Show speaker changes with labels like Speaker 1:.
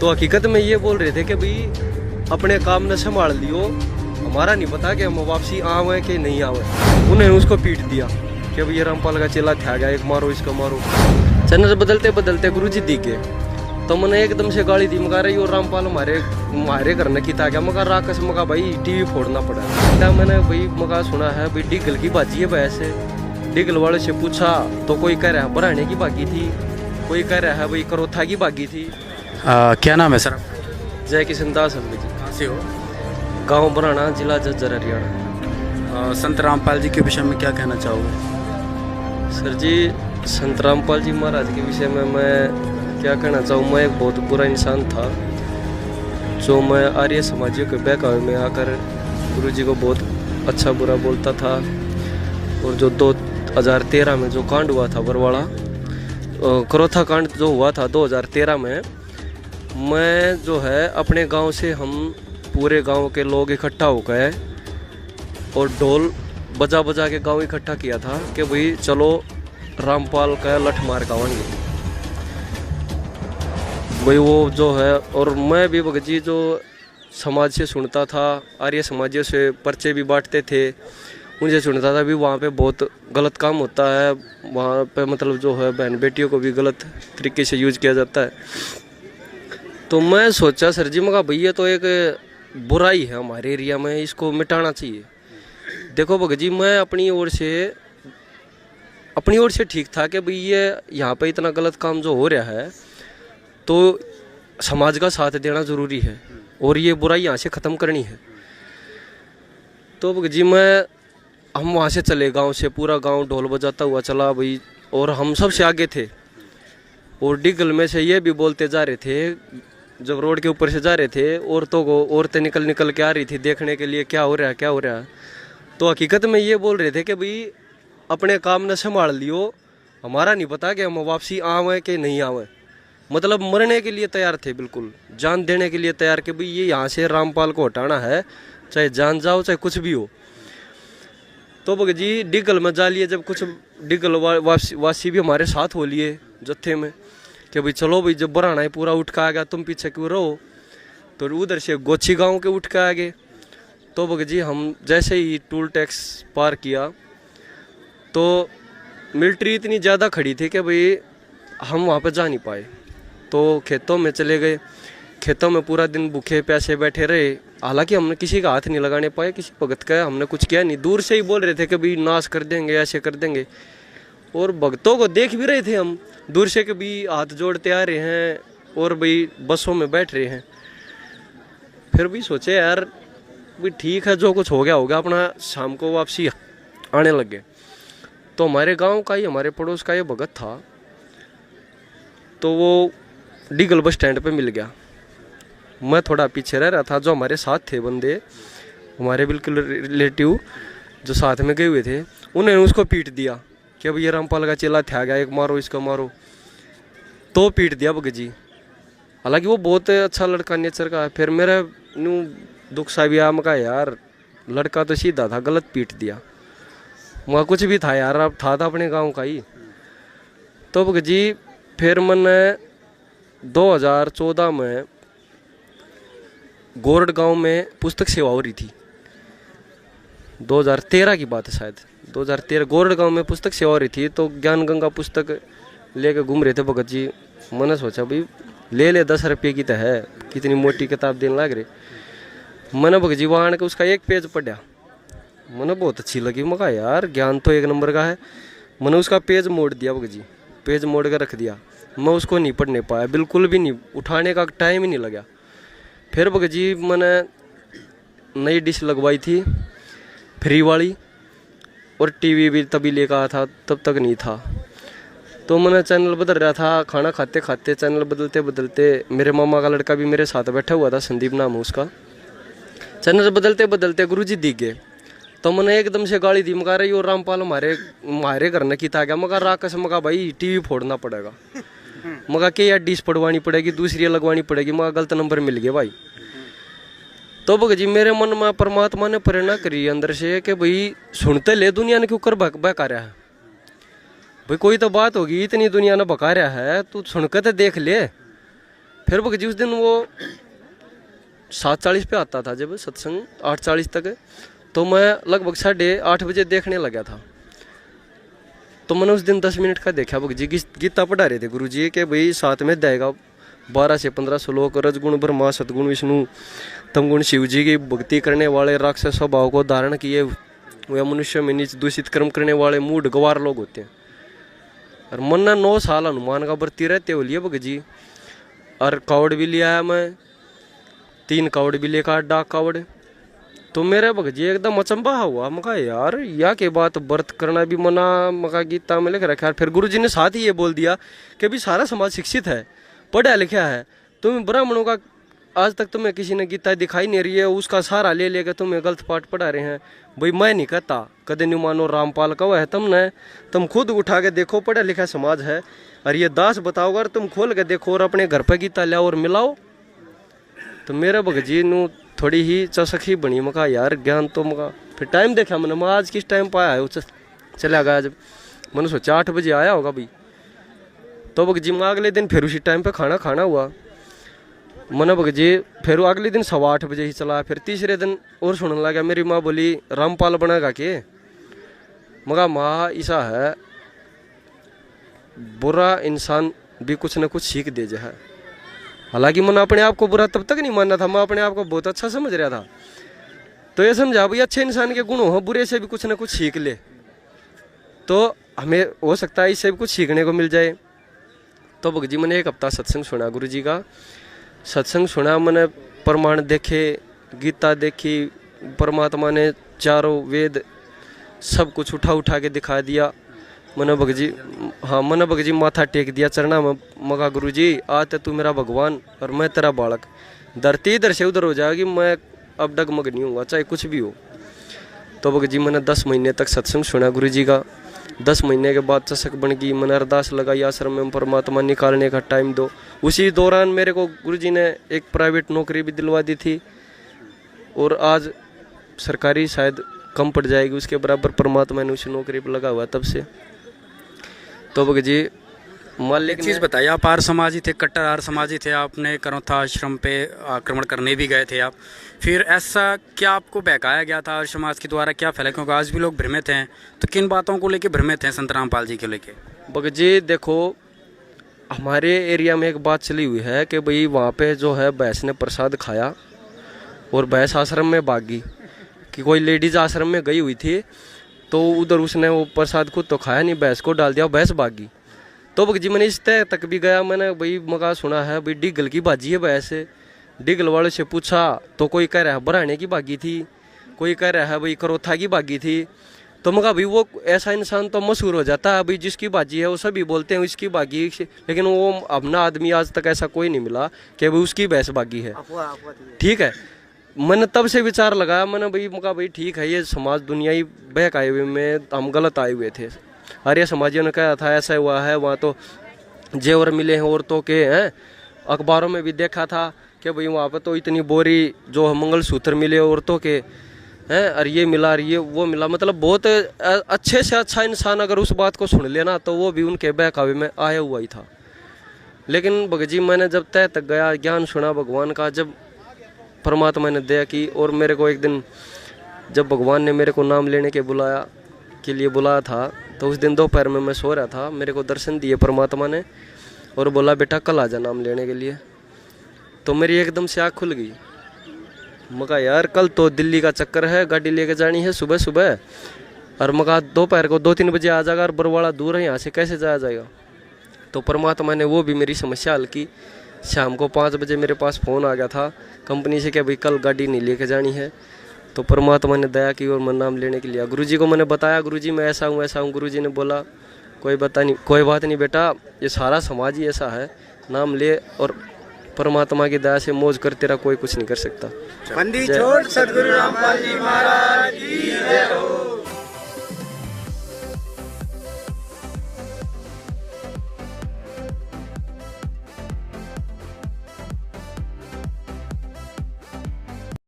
Speaker 1: तो हकीकत में ये बोल रहे थे कि भाई अपने काम ने संभाल लियो, हमारा नहीं पता कि हम वापसी आवे कि नहीं आवे। उन्होंने उसको पीट दिया कि भाई ये रामपाल का चेला था गया, एक मारो इसको मारो। चैनल बदलते बदलते गुरुजी दिखे तो मैंने एकदम से गाली दी, मगा रही और रामपाल हमारे घर ने किता गया। मगा राकस मगा भाई टीवी फोड़ना पड़ा। क्या मैंने भाई मगा सुना है भाई डिगल की बाजी है। वैसे डिगल वाले से पूछा तो कोई कह रहा है बराने की बागी थी, कोई कह रहा है भाई करोथा की बागी थी।
Speaker 2: क्या नाम है सर?
Speaker 1: जय किशन दास अम्बी जी।
Speaker 2: कहाँ से हो?
Speaker 1: गांव बराना, जिला झज्जर, हरियाणा।
Speaker 2: संत रामपाल जी के विषय में क्या कहना चाहोगे?
Speaker 1: सर जी, संत रामपाल जी महाराज के विषय में मैं क्या कहना चाहूँ। मैं एक बहुत बुरा इंसान था, जो मैं आर्य समाजियों के बहकावे में आकर गुरु जी को बहुत अच्छा बुरा बोलता था। और जो 2013 में जो कांड हुआ था बरवाड़ा, करोथा कांड जो हुआ था 2013 में, मैं जो है अपने गांव से हम पूरे गांव के लोग इकट्ठा हो गए और ढोल बजा बजा के गांव इकट्ठा किया था कि भाई चलो रामपाल का लठ मार गावेंगे भाई वो जो है। और मैं भी भगत जी जो समाज से सुनता था, आर्य समाजियों से पर्चे भी बांटते थे, उनसे सुनता था भी वहाँ पे बहुत गलत काम होता है, वहाँ पे मतलब जो है बहन बेटियों को भी गलत तरीके से यूज किया जाता है। तो मैं सोचा सर जी मगा भैया तो एक बुराई है हमारे एरिया में, इसको मिटाना चाहिए। देखो भगत जी, मैं अपनी ओर से ठीक था कि भाई ये यहाँ पे इतना गलत काम जो हो रहा है तो समाज का साथ देना ज़रूरी है और ये बुराई यहाँ से ख़त्म करनी है। तो भगत जी हम वहाँ से चले, गांव से पूरा गांव ढोल बजाता हुआ चला भाई, और हम सबसे आगे थे। और डिगल में से ये भी बोलते जा रहे थे, जब रोड के ऊपर से जा रहे थे औरतें निकल के आ रही थी देखने के लिए क्या हो रहा है क्या हो रहा है। तो हकीकत में ये बोल रहे थे कि भाई अपने काम ने संभाल लियो, हमारा नहीं पता कि हम वापसी आवे कि नहीं आवे। मतलब मरने के लिए तैयार थे, बिल्कुल जान देने के लिए तैयार कि भाई ये यहाँ से रामपाल को हटाना है, चाहे जान जाओ चाहे कुछ भी हो। तो भगत जी डिगल में जा लिए, जब कुछ डिगल वासी भी हमारे साथ हो लिए जत्थे में कि भाई चलो भाई जब बराना है पूरा उठ के आ गया, तुम पीछे क्यों रहो। तो उधर से गोची गांव के उठ के आ गए। तो भगत जी हम जैसे ही टूल टैक्स पार किया तो मिलिट्री इतनी ज़्यादा खड़ी थी कि भाई हम वहाँ पे जा नहीं पाए। तो खेतों में चले गए, खेतों में पूरा दिन भूखे प्यासे बैठे रहे। हालांकि हमने किसी का हाथ नहीं लगाने पाए, किसी भगत का हमने कुछ किया नहीं। दूर से ही बोल रहे थे कि भाई नाश कर देंगे, ऐसे कर देंगे। और भक्तों को देख भी रहे थे हम दूर से कि भाई हाथ जोड़ते आ रहे हैं और भाई बसों में बैठ रहे हैं। फिर भी सोचे यार भाई ठीक है, जो कुछ हो गया, अपना शाम को वापसी आने लग गए। तो हमारे गांव का ही, हमारे पड़ोस का ये भगत था, तो वो डिगल बस स्टैंड पे मिल गया। मैं थोड़ा पीछे रह रहा था, जो हमारे साथ थे बंदे, हमारे बिल्कुल रिलेटिव जो साथ में गए हुए थे, उन्होंने उसको पीट दिया कि अब ये रामपाल का चेला था गया, एक मारो इसको मारो। तो पीट दिया भगत जी। हालांकि वो बहुत अच्छा लड़का नेचर का है। फिर मेरा न्यू दुख सा भी आया, मैं कहा यार लड़का तो सीधा था, गलत पीट दिया। वहाँ कुछ भी था यार, अब था अपने गाँव का ही। तो भगत जी फिर मैंने 2014 में गोरड गांव में पुस्तक सेवा हो रही थी, 2013 की बात है शायद, 2013 गोरड गांव में पुस्तक सेवा हो रही थी। तो ज्ञान गंगा पुस्तक लेके घूम रहे थे भगत जी। मैंने सोचा भाई ले 10 रुपये की तो है, कितनी मोटी किताब देने लग रहे। मैंने भगत जी वहाँ आने के उसका एक पेज पढ़ा, मैंने बहुत अच्छी लगी। मैं कहा यार ज्ञान तो एक नंबर का है। मैंने उसका पेज मोड़ दिया भगत जी, पेज मोड़ कर रख दिया। मैं उसको नहीं पढ़ने पाया, बिल्कुल भी नहीं, उठाने का टाइम ही नहीं लगा। फिर भगत जी मैंने नई डिश लगवाई थी फ्री वाली, और टीवी भी तभी लेकर आया था, तब तक नहीं था। तो मैंने चैनल बदल रहा था, खाना खाते खाते चैनल बदलते बदलते मेरे मामा का लड़का भी मेरे साथ बैठा हुआ था, संदीप नाम है उसका। चैनल बदलते बदलते गुरु जी दिख गए। तो मैंने एकदम से गाली दी, मगा रही और रामपाल हमारे घर ने किता गया। मगा राकस मगा भाई टीवी फोड़ना पड़ेगा, मगा के यार डिश पड़वानी पड़ेगी, दूसरी लगवानी पड़ेगी। मगा गलत नंबर मिल गया भाई। तो भगत जी मेरे मन में परमात्मा ने प्रेरणा करी अंदर से कि भाई सुनते ले, दुनिया ने क्यों कर बहका रहा है भाई, कोई तो बात होगी, इतनी दुनिया ने बका रहा है, तू सुनकर तो देख ले। फिर भगत जी उस दिन वो 7:40 पे आता था जब सत्संग, 8:40 तक, तो मैं लगभग 8:30 बजे देखने लगा था। तो मैंने उस दिन 10 मिनट का देखा। भगत जी गीता पढ़ा रहे थे गुरु जी के भाई साथ में देगा 12 से 15 श्लोक, रजगुण ब्रह्मा सतगुण विष्णु तमगुण शिव जी की भक्ति करने वाले राक्षस स्वभाव को धारण किए वह मनुष्य में नीच दूषित कर्म करने वाले मूढ़ गवार लोग होते हैं। और मन ने 9 साल हनुमान का बरती रहते हो लिए भगत जी। और कावड़ भी लिया है मैं, 3 कावड़ भी लेकर, डाक कावड़। तो मेरे भगत जी एकदम अचंबा हुआ। मैं कहा यार या के बात व्रत करना भी मना, मका गीता में लिख रखा। फिर गुरु जी ने साथ ही ये बोल दिया कि भी सारा समाज शिक्षित है, पढ़ा लिखा है, तुम ब्राह्मणों का आज तक तुम्हें किसी ने गीता दिखाई नहीं रही है, उसका सहारा ले लेकर तुम्हें गलत पाठ पढ़ा रहे हैं। भाई मैं नहीं कहता, कदे नहीं मानो रामपाल का है तुमने, तुम खुद उठा के देखो, पढ़ा लिखा समाज है। और ये दास बताओगे, तुम खोल के देखो और अपने घर पर गीता लाओ और मिलाओ। तो मेरे भगत जी ने थोड़ी ही चसक ही बनी। मका यार ज्ञान तो मका। फिर टाइम देखा मैंने, मैं आज किस टाइम पर आया है, चला गया। जब मैंने सोचा 8 बजे आया होगा भाई, तो भगत जी मैं अगले दिन फिर उसी टाइम पे खाना हुआ। मैंने भगत जी फिर अगले दिन 8:15 बजे ही चला। फिर तीसरे दिन और सुनने लगा, मेरी माँ बोली रामपाल बनेगा के? मगा माँ ऐसा है, बुरा इंसान भी कुछ न कुछ सीख दे है। हालांकि मैंने अपने आप को बुरा तब तक नहीं मानना था, मैं अपने आप को बहुत अच्छा समझ रहा था। तो ये समझा भाई अच्छे इंसान के गुण हो, बुरे से भी कुछ न कुछ सीख ले, तो हमें हो सकता है इससे भी कुछ सीखने को मिल जाए। तो भगत जी मैंने 1 हफ्ता सत्संग सुना, गुरु जी का सत्संग सुना। मैंने प्रमाण देखे, गीता देखी, परमात्मा ने चारों वेद सब कुछ उठा के दिखा दिया। मैंने भगत जी, हाँ मैंने भगत जी माथा टेक दिया चरना में। मगा गुरु जी आज तो तू मेरा भगवान और मैं तेरा बालक, धरती इधर से उधर हो जाएगी, मैं अब डगमग नहीं हूँगा चाहे कुछ भी हो। तो भगत जी मैंने 10 महीने तक सत्संग सुना गुरु जी का। 10 महीने के बाद चसक बन गई। मैंने अरदास लगाई आश्रम में परमात्मा निकालने का टाइम दो। उसी दौरान मेरे को गुरुजी ने एक प्राइवेट नौकरी भी दिलवा दी थी, और आज सरकारी शायद कम पड़ जाएगी उसके बराबर, परमात्मा ने उसी नौकरी पर लगा हुआ तब से। तो भगत जी मालिक
Speaker 2: चीज़ बताइए, आप आर्य समाजी थे, कट्टर आर्य समाजी थे, आपने करौथा आश्रम पे आक्रमण करने भी गए थे आप, फिर ऐसा क्या आपको बहकाया गया था आर्य समाज के द्वारा, क्या फैला? क्योंकि आज भी लोग भ्रमित हैं, तो किन बातों को लेके भ्रमित हैं संत रामपाल जी को लेके?
Speaker 1: भगत जी देखो, हमारे एरिया में एक बात चली हुई है कि भाई वहाँ पे जो है भैंस ने प्रसाद खाया और भैंस आश्रम में भागी, कि कोई लेडीज आश्रम में गई हुई थी, तो उधर उसने वो प्रसाद खुद तो खाया नहीं, भैंस को डाल दिया, भैंस भागी। तो भगत जी मैंने इस तय तक भी गया, मैंने भाई मगा सुना है भाई डिगल की भाजी है भैंस। डिगल वाले से पूछा तो कोई कह रहा है बराने की भागी थी, कोई कह रहा है भाई करौथा की भागी थी। तो मगा भाई वो ऐसा इंसान तो मशहूर हो जाता है, भाई जिसकी बाजी है वो सभी बोलते हैं इसकी बागी, लेकिन वो अपना आदमी आज तक ऐसा कोई नहीं मिला कि भाई उसकी भैंस बागी है। ठीक है, मैंने तब से विचार लगाया, मैंने भाई मगा भाई ठीक है, ये समाज दुनिया ही बहक आए हुए में हम गलत आए हुए थे। आर्य समाजियों ने कहा था ऐसा हुआ है, वहाँ तो जेवर मिले हैं औरतों के, हैं अखबारों में भी देखा था कि भाई वहाँ पर तो इतनी बोरी जो मंगलसूत्र मिले औरतों के हैं, और ये मिला और ये वो मिला। मतलब बहुत अच्छे से अच्छा इंसान अगर उस बात को सुन लेना तो वो भी उनके बहकावे में आया हुआ ही था। लेकिन भगत जी मैंने जब तय तक गया, ज्ञान सुना भगवान का, जब परमात्मा ने दया की, और मेरे को एक दिन जब भगवान ने मेरे को नाम लेने के लिए बुलाया था, तो उस दिन दोपहर में मैं सो रहा था, मेरे को दर्शन दिए परमात्मा ने और बोला बेटा कल आजा नाम लेने के लिए। तो मेरी एकदम से आँख खुल गई। मगा यार कल तो दिल्ली का चक्कर है, गाड़ी लेके जानी है सुबह सुबह, और मगा दोपहर को 2-3 बजे आ जाएगा, और बरवाड़ा दूर है यहाँ से, कैसे जाया जाएगा? तो परमात्मा ने वो भी मेरी समस्या हल की। शाम को 5 बजे मेरे पास फ़ोन आ गया था कंपनी से कि भाई कल गाड़ी नहीं लेके जानी है। तो परमात्मा ने दया की और मैं नाम लेने के लिए गुरुजी को मैंने बताया, गुरुजी मैं ऐसा हूँ। गुरुजी ने बोला कोई बात नहीं बेटा, ये सारा समाज ही ऐसा है, नाम ले और परमात्मा की दया से मौज कर, तेरा कोई कुछ नहीं कर सकता।
Speaker 2: बंदी छोड़ सद्गुरु रामपाल जी महाराज की जय हो।